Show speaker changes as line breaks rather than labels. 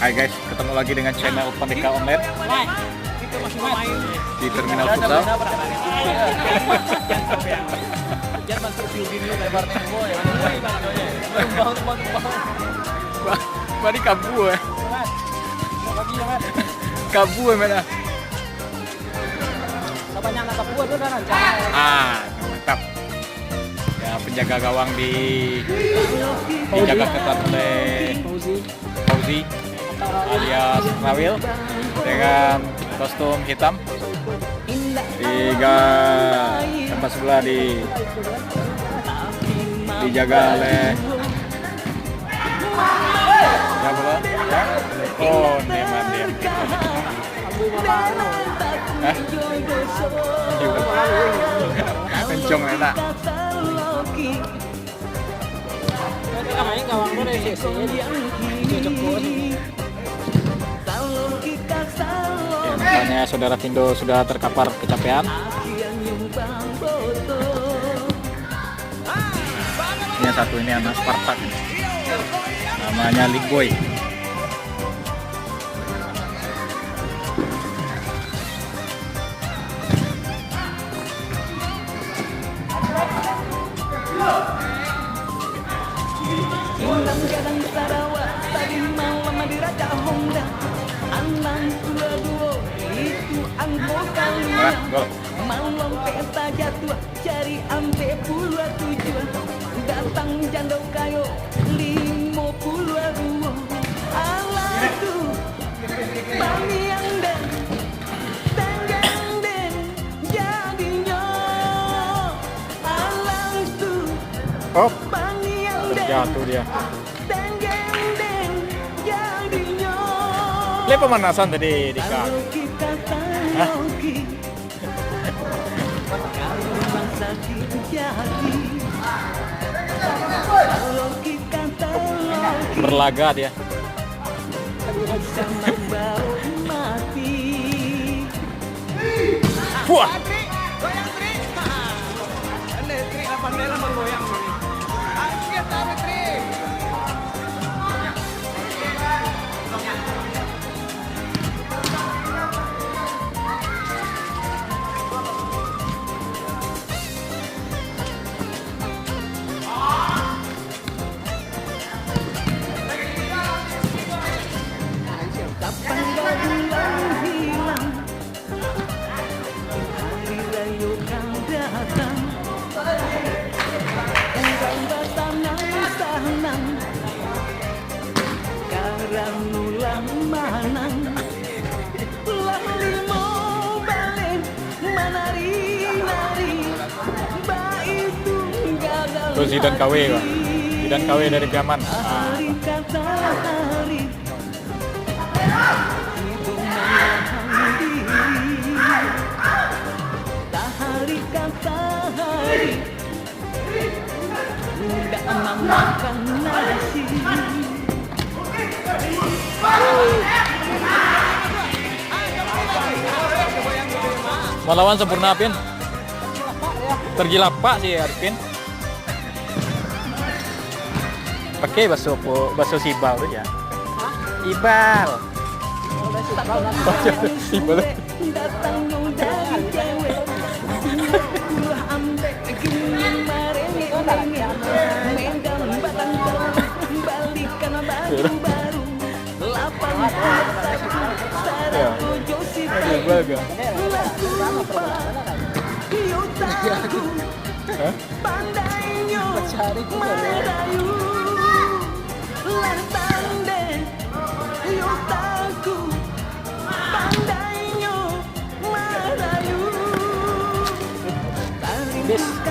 Hai guys, ketemu lagi dengan channel Pendeka Online di Terminal Futsal. Mari kabu ya. Kabu ya mana? Mantap. Ya, penjaga gawang dijaga ketat oleh Fauzi alias Rawil dengan kostum hitam. Tiga tempat sebelah dijaga oleh siapa lah? Oh, Neman dia. Kencong enak. Makanya saudara Tindo sudah terkapar kecapean. Ini yang satu ini anak Spartak, namanya Liboy. Gol.
Malong pesta jatuh cari ampe puluh tujuan datang jandau kayo 50 ala tu bamiang dan tenggang den jadinya ala tu bamiang dan
Jatuh dia.
tenggang den jadinya.
Lihat pemanasan tadi di kak. Berlaga dia. Wah. Terus Zidan KW Pak. Zidan KW dari Piaman. Melawan sempurna Pin. Tergilap Pak si Arifin. Pakai bakso sibal tuh ya. Ibal. Sibal. Bis.